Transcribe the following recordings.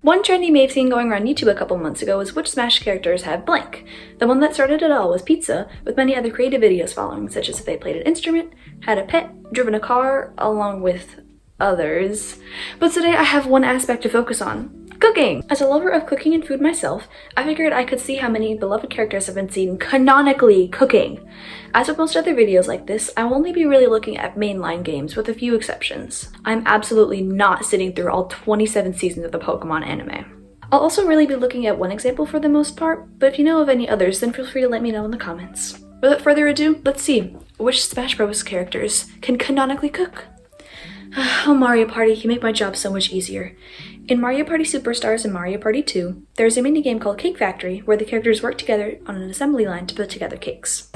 One trend you may have seen going around YouTube a couple months ago was which Smash characters have blank. The one that started it all was Pizza, with many other creative videos following, such as if they played an instrument, had a pet, driven a car, along with others. But today I have one aspect to focus on. Cooking! As a lover of cooking and food myself, I figured I could see how many beloved characters have been seen canonically cooking. As with most other videos like this, I will only be really looking at mainline games with a few exceptions. I'm absolutely not sitting through all 27 seasons of the Pokémon anime. I'll also really be looking at one example for the most part, but if you know of any others, then feel free to let me know in the comments. Without further ado, let's see which Smash Bros. Characters can canonically cook. Oh, Mario Party, you make my job so much easier. In Mario Party Superstars and Mario Party 2, there's a minigame called Cake Factory where the characters work together on an assembly line to put together cakes.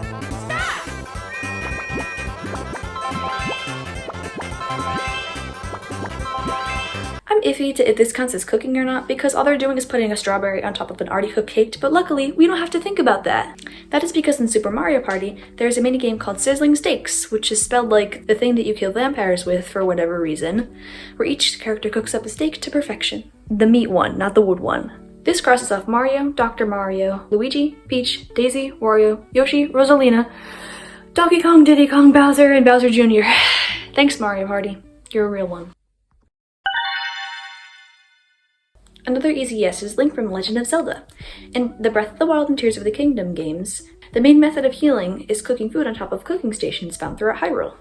I'm iffy to if this counts as cooking or not because all they're doing is putting a strawberry on top of an already cooked cake, but luckily we don't have to think about that. That is because in Super Mario Party, there's a minigame called Sizzling Steaks, which is spelled like the thing that you kill vampires with for whatever reason, where each character cooks up a steak to perfection. The meat one, not the wood one. This crosses off Mario, Dr. Mario, Luigi, Peach, Daisy, Wario, Yoshi, Rosalina, Donkey Kong, Diddy Kong, Bowser, and Bowser Jr. Thanks, Mario Party. You're a real one. Another easy yes is Link from Legend of Zelda. In the Breath of the Wild and Tears of the Kingdom games, the main method of healing is cooking food on top of cooking stations found throughout Hyrule.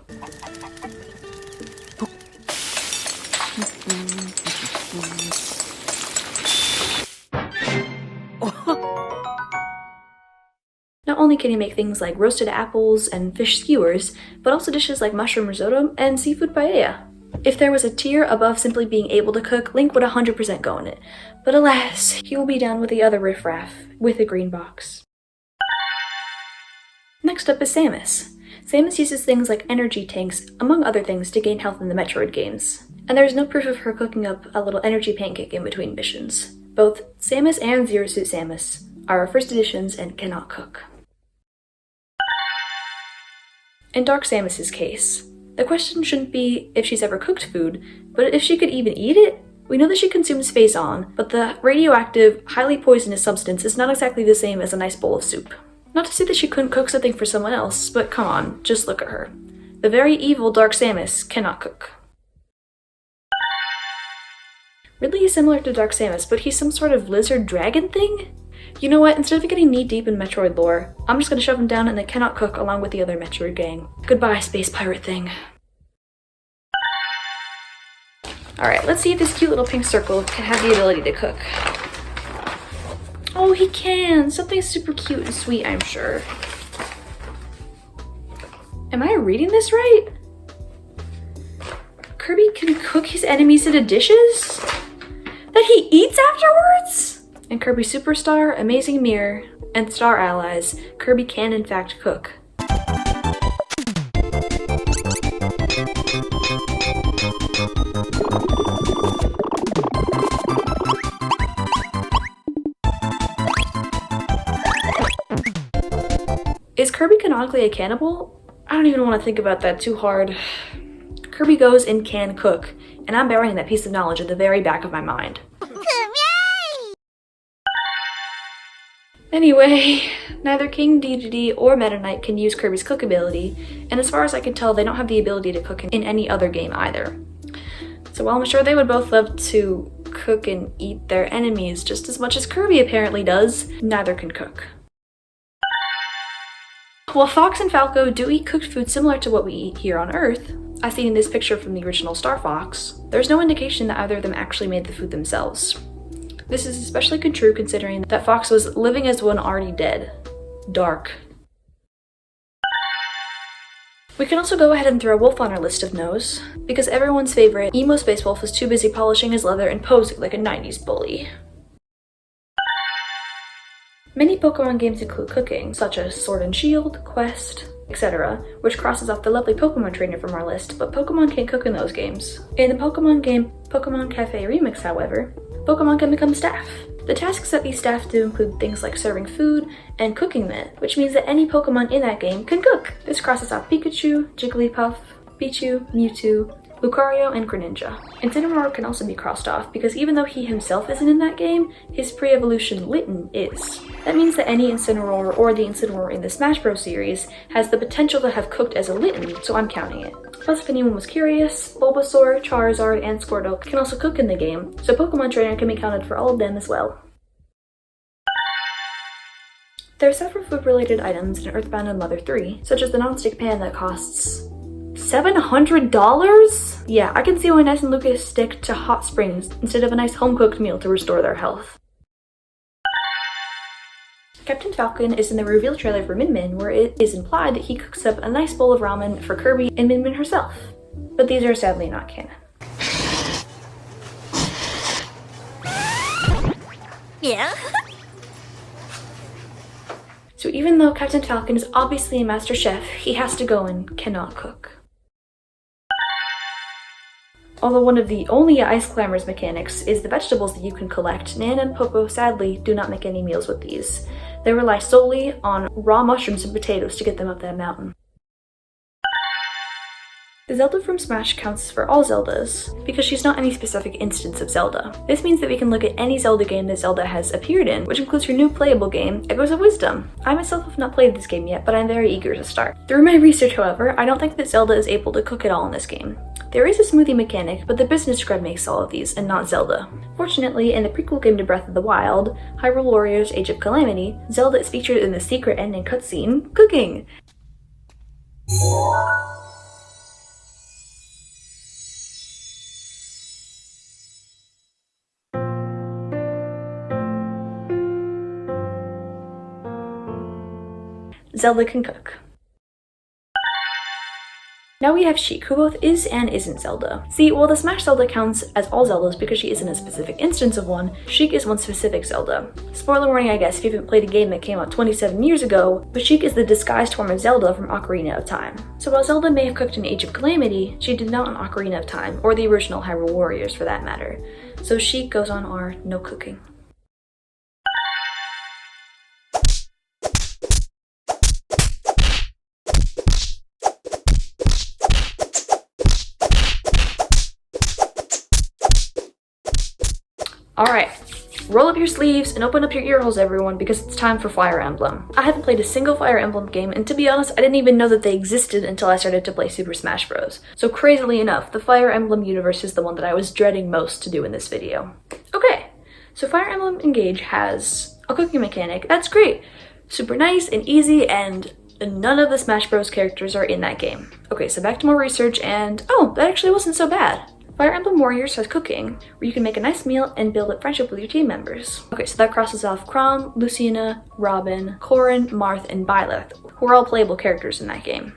Not only can you make things like roasted apples and fish skewers, but also dishes like mushroom risotto and seafood paella. If there was a tier above simply being able to cook, Link would 100% go in it. But alas, he will be down with the other riffraff, with a green box. Next up is Samus. Samus uses things like energy tanks, among other things, to gain health in the Metroid games. And there is no proof of her cooking up a little energy pancake in between missions. Both Samus and Zero Suit Samus are our first editions and cannot cook. In Dark Samus's case, the question shouldn't be if she's ever cooked food, but if she could even eat it? We know that she consumes Phazon, but the radioactive, highly poisonous substance is not exactly the same as a nice bowl of soup. Not to say that she couldn't cook something for someone else, but come on, just look at her. The very evil Dark Samus cannot cook. Ridley is similar to Dark Samus, but he's some sort of lizard dragon thing? You know what, instead of getting knee-deep in Metroid lore, I'm just gonna shove him down and they cannot cook along with the other Metroid gang. Goodbye, space pirate thing. Alright, let's see if this cute little pink circle can have the ability to cook. Oh, he can! Something super cute and sweet, I'm sure. Am I reading this right? Kirby can cook his enemies into dishes? That he eats afterwards? In Kirby Superstar, Amazing Mirror, and Star Allies, Kirby can in fact cook. Is Kirby canonically a cannibal? I don't even want to think about that too hard. Kirby goes and can cook, and I'm burying that piece of knowledge at the very back of my mind. Anyway, neither King Dedede or Meta Knight can use Kirby's cook ability, and as far as I can tell, they don't have the ability to cook in any other game either. So while I'm sure they would both love to cook and eat their enemies just as much as Kirby apparently does, neither can cook. While Fox and Falco do eat cooked food similar to what we eat here on Earth, as seen in this picture from the original Star Fox, there's no indication that either of them actually made the food themselves. This is especially true considering that Fox was living as one already dead. Dark. We can also go ahead and throw Wolf on our list of no's, because everyone's favorite emo Space Wolf was too busy polishing his leather and posing like a 90s bully. Many Pokemon games include cooking, such as Sword and Shield, Quest, etc., which crosses off the lovely Pokemon trainer from our list, but Pokemon can't cook in those games. In the Pokemon game Pokemon Cafe Remix, however, Pokemon can become staff. The tasks that these staff do include things like serving food and cooking it, which means that any Pokemon in that game can cook. This crosses off Pikachu, Jigglypuff, Pichu, Mewtwo, Lucario, and Greninja. Incineroar can also be crossed off because even though he himself isn't in that game, his pre-evolution Litten is. That means that any Incineroar or the Incineroar in the Smash Bros. Series has the potential to have cooked as a Litten, so I'm counting it. Plus, if anyone was curious, Bulbasaur, Charizard, and Squirtle can also cook in the game, so Pokemon Trainer can be counted for all of them as well. There are several food-related items in Earthbound and Mother 3, such as the non-stick pan that costs $700? Yeah, I can see why Ness and Lucas stick to hot springs instead of a nice home-cooked meal to restore their health. Captain Falcon is in the reveal trailer for Min Min, where it is implied that he cooks up a nice bowl of ramen for Kirby and Min Min herself. But these are sadly not canon. Yeah? So even though Captain Falcon is obviously a master chef, he has to go and cannot cook. Although one of the only Ice Climbers mechanics is the vegetables that you can collect, Nan and Poco sadly do not make any meals with these. They rely solely on raw mushrooms and potatoes to get them up that mountain. The Zelda from Smash counts for all Zeldas, because she's not any specific instance of Zelda. This means that we can look at any Zelda game that Zelda has appeared in, which includes her new playable game, Echoes of Wisdom. I myself have not played this game yet, but I'm very eager to start. Through my research, however, I don't think that Zelda is able to cook at all in this game. There is a smoothie mechanic, but the business scrub makes all of these, and not Zelda. Fortunately, in the prequel game to Breath of the Wild, Hyrule Warriors Age of Calamity, Zelda is featured in the secret ending cutscene, cooking! Zelda can cook. Now we have Sheik, who both is and isn't Zelda. See, while the Smash Zelda counts as all Zeldas because she isn't a specific instance of one, Sheik is one specific Zelda. Spoiler warning, I guess, if you haven't played a game that came out 27 years ago, but Sheik is the disguised form of Zelda from Ocarina of Time. So while Zelda may have cooked in Age of Calamity, she did not in Ocarina of Time, or the original Hyrule Warriors for that matter. So Sheik goes on our no cooking. Alright, roll up your sleeves and open up your ear holes, everyone, because it's time for Fire Emblem. I haven't played a single Fire Emblem game, and to be honest, I didn't even know that they existed until I started to play Super Smash Bros. So crazily enough, the Fire Emblem universe is the one that I was dreading most to do in this video. Okay, so Fire Emblem Engage has a cooking mechanic. That's great. Super nice and easy, and none of the Smash Bros characters are in that game. Okay, so back to more research, and oh, that actually wasn't so bad. Fire Emblem Warriors has cooking, where you can make a nice meal and build up friendship with your team members. Okay, so that crosses off Chrom, Lucina, Robin, Corrin, Marth, and Byleth, who are all playable characters in that game.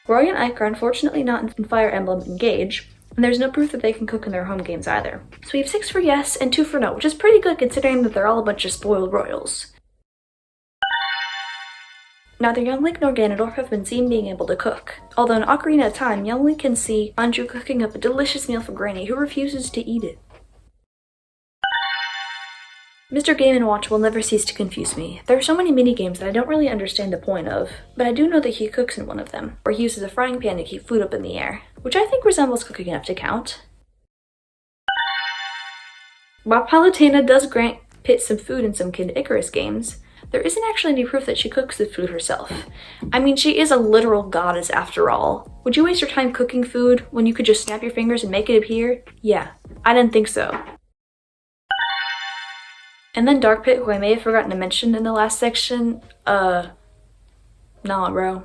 Roy and Ike are unfortunately not in Fire Emblem Engage, and there's no proof that they can cook in their home games either. So we have 6 for yes and 2 for no, which is pretty good considering that they're all a bunch of spoiled royals. Neither Young Link nor Ganondorf have been seen being able to cook, although in Ocarina of Time, Young Link can see Anju cooking up a delicious meal for Granny, who refuses to eat it. Mr. Game & Watch will never cease to confuse me. There are so many mini-games that I don't really understand the point of, but I do know that he cooks in one of them, where he uses a frying pan to keep food up in the air, which I think resembles cooking enough to count. While Palutena does grant Pit some food in some Kid Icarus games, there isn't actually any proof that she cooks the food herself. I mean, she is a literal goddess after all. Would you waste your time cooking food when you could just snap your fingers and make it appear? Yeah, I didn't think so. And then Dark Pit, who I may have forgotten to mention in the last section, nah, bro.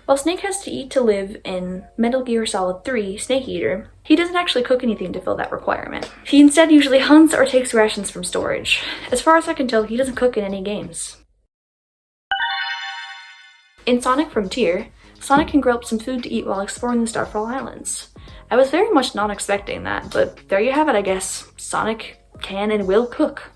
While Snake has to eat to live in Metal Gear Solid 3 Snake Eater, he doesn't actually cook anything to fill that requirement. He instead usually hunts or takes rations from storage. As far as I can tell, he doesn't cook in any games. In Sonic Frontier, Sonic can grill up some food to eat while exploring the Starfall Islands. I was very much not expecting that, but there you have it, I guess. Sonic can and will cook.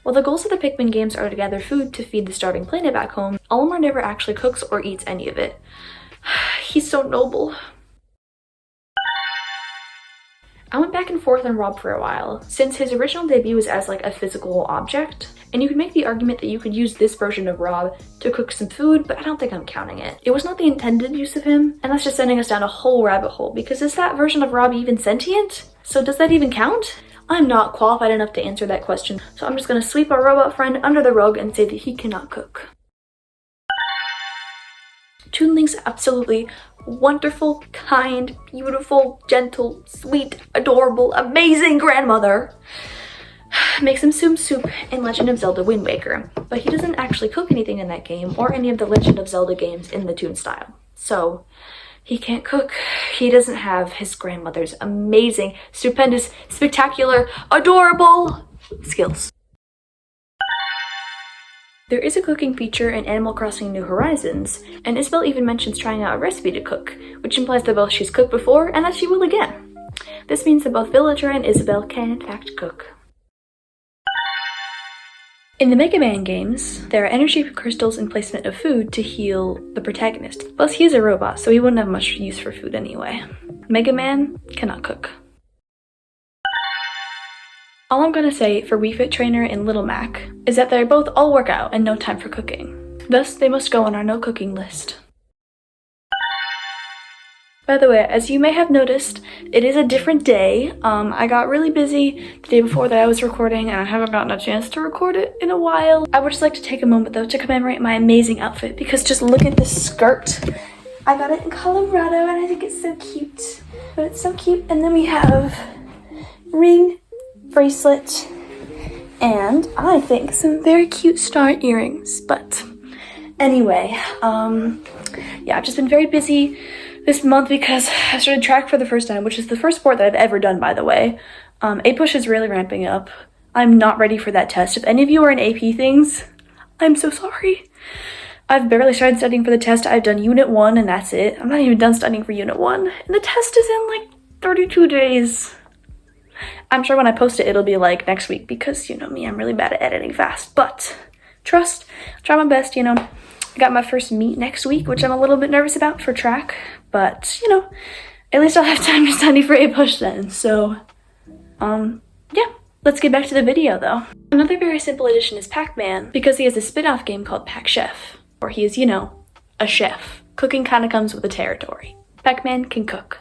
While the goals of the Pikmin games are to gather food to feed the starving planet back home, Olimar never actually cooks or eats any of it. He's so noble. I went back and forth on Rob for a while, since his original debut was as like a physical object, and you could make the argument that you could use this version of Rob to cook some food, but I don't think I'm counting it. It was not the intended use of him, and that's just sending us down a whole rabbit hole, because is that version of Rob even sentient? So does that even count? I'm not qualified enough to answer that question, so I'm just gonna sweep our robot friend under the rug and say that he cannot cook. Toon Link's absolutely wonderful, kind, beautiful, gentle, sweet, adorable, amazing grandmother makes him Tsum soup in Legend of Zelda Wind Waker, but he doesn't actually cook anything in that game or any of the Legend of Zelda games in the Toon style. So he can't cook. He doesn't have his grandmother's amazing, stupendous, spectacular, adorable skills. There is a cooking feature in Animal Crossing New Horizons, and Isabelle even mentions trying out a recipe to cook, which implies that both she's cooked before and that she will again. This means that both Villager and Isabelle can in fact cook. In the Mega Man games, there are energy crystals and placement of food to heal the protagonist. Plus, he is a robot, so he wouldn't have much use for food anyway. Mega Man cannot cook. All I'm gonna say for Wii Fit Trainer and Little Mac is that they both all work out and no time for cooking. Thus, they must go on our no cooking list. By the way, as you may have noticed, it is a different day. I got really busy the day before that I was recording, and I haven't gotten a chance to record it in a while. I would just like to take a moment though to commemorate my amazing outfit, because just look at this skirt. I got it in Colorado and I think it's so cute. But it's so cute. And then we have ring, bracelet, and I think some very cute star earrings. But anyway, yeah, I've just been very busy this month because I started track for the first time, which is the first sport that I've ever done, by the way. A-push is really ramping up. I'm not ready for that test. If any of you are in AP things, I'm so sorry. I've barely started studying for the test. I've done Unit 1 and that's it. I'm not even done studying for Unit 1. And the test is in like 32 days. I'm sure when I post it, it'll be like next week because, you know me, I'm really bad at editing fast. But trust, try my best, you know. I got my first meet next week, which I'm a little bit nervous about for track. But, you know, at least I'll have time to study for A-push then. So, yeah. Let's get back to the video though. Another very simple addition is Pac-Man, because he has a spin-off game called Pac-Chef, where he is, you know, a chef. Cooking kind of comes with the territory. Pac-Man can cook.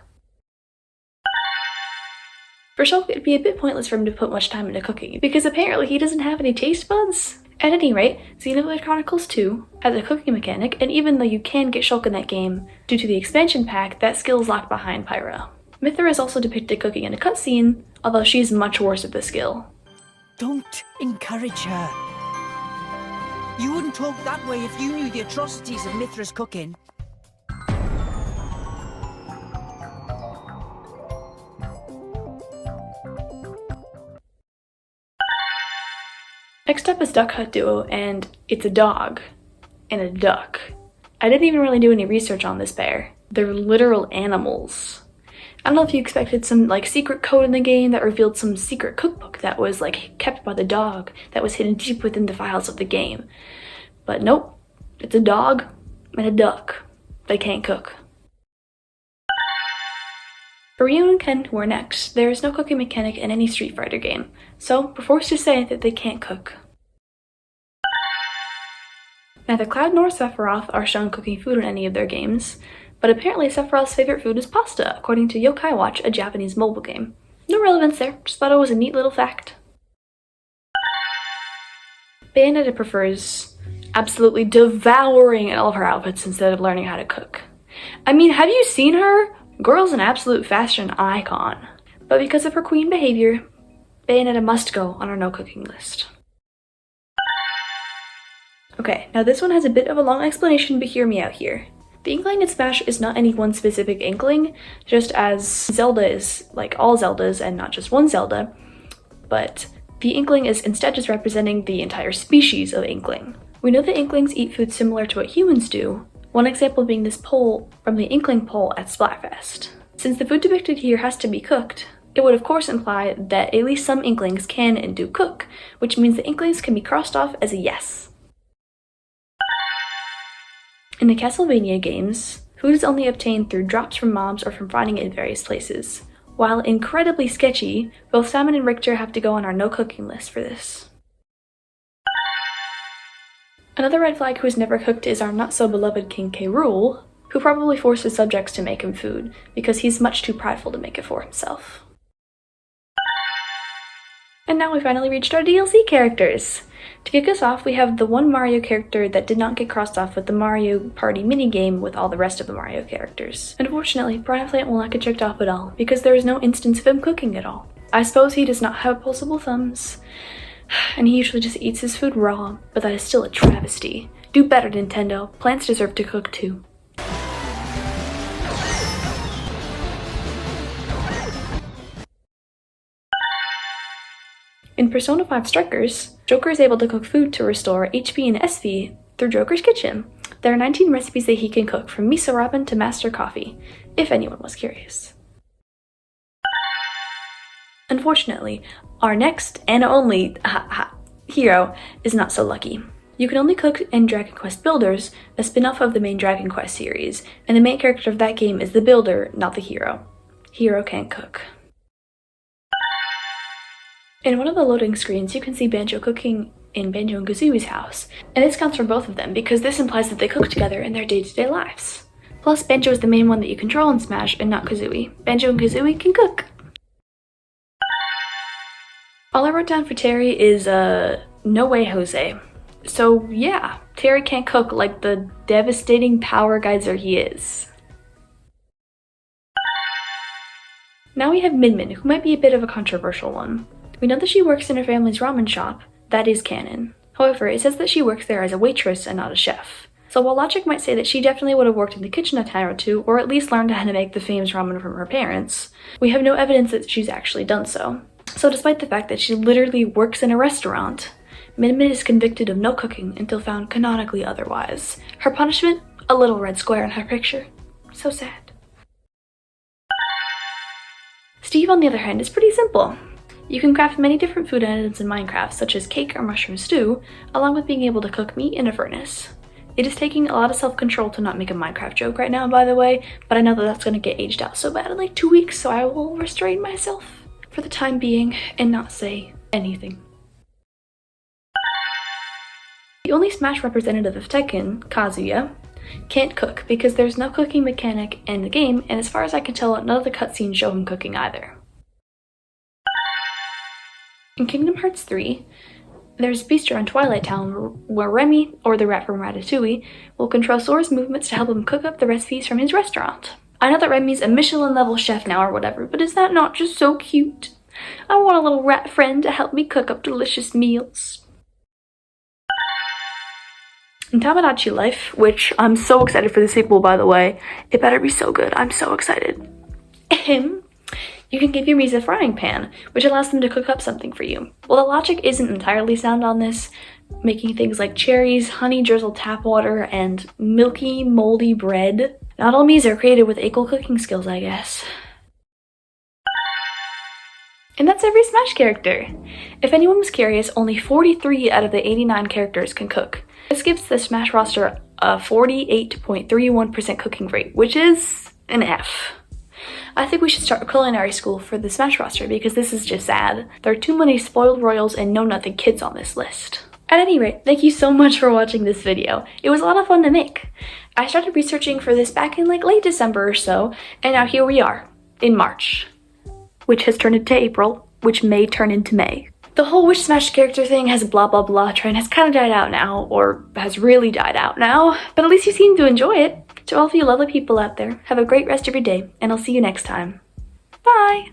For Shulk, it'd be a bit pointless for him to put much time into cooking, because apparently he doesn't have any taste buds. At any rate, Xenoblade Chronicles 2 has a cooking mechanic, and even though you can get Shulk in that game, due to the expansion pack, that skill is locked behind Pyra. Mythra is also depicted cooking in a cutscene, although she's much worse at the skill. Don't encourage her. You wouldn't talk that way if you knew the atrocities of Mythra's cooking. Next up is Duck Hunt Duo, and it's a dog and a duck. I didn't even really do any research on this pair. They're literal animals. I don't know if you expected some like secret code in the game that revealed some secret cookbook that was like kept by the dog that was hidden deep within the files of the game. But nope, it's a dog and a duck. They can't cook. For Ryu and Ken, who are next, there is no cooking mechanic in any Street Fighter game, so we're forced to say that they can't cook. Neither Cloud nor Sephiroth are shown cooking food in any of their games, but apparently Sephiroth's favorite food is pasta, according to Yokai Watch, a Japanese mobile game. No relevance there, just thought it was a neat little fact. Bayonetta prefers absolutely devouring all of her outfits instead of learning how to cook. I mean, have you seen her? Girl's an absolute fashion icon. But because of her queen behavior, Bayonetta must go on our no cooking list. Okay, now this one has a bit of a long explanation, but hear me out here. The Inkling in Smash is not any one specific Inkling, just as Zelda is like all Zeldas and not just one Zelda, but the Inkling is instead just representing the entire species of Inkling. We know that Inklings eat food similar to what humans do, one example being this poll from the Inkling poll at Splatfest. Since the food depicted here has to be cooked, it would of course imply that at least some Inklings can and do cook, which means the Inklings can be crossed off as a yes. In the Castlevania games, food is only obtained through drops from mobs or from finding it in various places. While incredibly sketchy, both Simon and Richter have to go on our no cooking list for this. Another red flag who is never cooked is our not so beloved King K. Rool, who probably forced his subjects to make him food because he's much too prideful to make it for himself. And now we finally reached our DLC characters! To kick us off, we have the one Mario character that did not get crossed off with the Mario Party minigame with all the rest of the Mario characters. Unfortunately, Piranha Plant will not get checked off at all, because there is no instance of him cooking at all. I suppose he does not have opposable thumbs, and he usually just eats his food raw, but that is still a travesty. Do better, Nintendo. Plants deserve to cook too. In Persona 5 Strikers, Joker is able to cook food to restore HP and SP through Joker's Kitchen. There are 19 recipes that he can cook, from miso ramen to master coffee, if anyone was curious. Unfortunately, our next and only hero is not so lucky. You can only cook in Dragon Quest Builders, a spin-off of the main Dragon Quest series, and the main character of that game is the builder, not the hero. Hero can't cook. In one of the loading screens, you can see Banjo cooking in Banjo and Kazooie's house, and this counts for both of them because this implies that they cook together in their day-to-day lives. Plus, Banjo is the main one that you control in Smash and not Kazooie. Banjo and Kazooie can cook! All I wrote down for Terry is, no way Jose. So yeah, Terry can't cook like the devastating power geyser he is. Now we have Min Min, who might be a bit of a controversial one. We know that she works in her family's ramen shop. That is canon. However, it says that she works there as a waitress and not a chef. So while logic might say that she definitely would have worked in the kitchen a time or two, or at least learned how to make the famous ramen from her parents, we have no evidence that she's actually done so. So despite the fact that she literally works in a restaurant, Min Min is convicted of no cooking until found canonically otherwise. Her punishment? A little red square in her picture. So sad. Steve, on the other hand, is pretty simple. You can craft many different food items in Minecraft, such as cake or mushroom stew, along with being able to cook meat in a furnace. It is taking a lot of self-control to not make a Minecraft joke right now, by the way, but I know that that's going to get aged out so bad in like 2 weeks, so I will restrain myself for the time being and not say anything. The only Smash representative of Tekken, Kazuya, can't cook because there's no cooking mechanic in the game, and as far as I can tell, none of the cutscenes show him cooking either. In Kingdom Hearts 3, there's a bistro in Twilight Town where Remy, or the rat from Ratatouille, will control Sora's movements to help him cook up the recipes from his restaurant. I know that Remy's a Michelin-level chef now or whatever, but is that not just so cute? I want a little rat friend to help me cook up delicious meals. In Tamagotchi Life, which I'm so excited for the sequel, by the way, it better be so good, I'm so excited. You can give your Mies a frying pan, which allows them to cook up something for you. Well, the logic isn't entirely sound on this, making things like cherries, honey drizzled tap water, and milky, moldy bread. Not all Mies are created with equal cooking skills, I guess. And that's every Smash character. If anyone was curious, only 43 out of the 89 characters can cook. This gives the Smash roster a 48.31% cooking rate, which is an F. I think we should start a culinary school for the Smash roster because this is just sad. There are too many spoiled royals and know-nothing kids on this list. At any rate, thank you so much for watching this video. It was a lot of fun to make. I started researching for this back in like late December or so, and now here we are, in March. Which has turned into April, which may turn into May. The whole Which Smash character thing has a blah blah blah trend has kind of died out now, or has really died out now, but at least you seem to enjoy it. To all of you lovely people out there, have a great rest of your day, and I'll see you next time. Bye!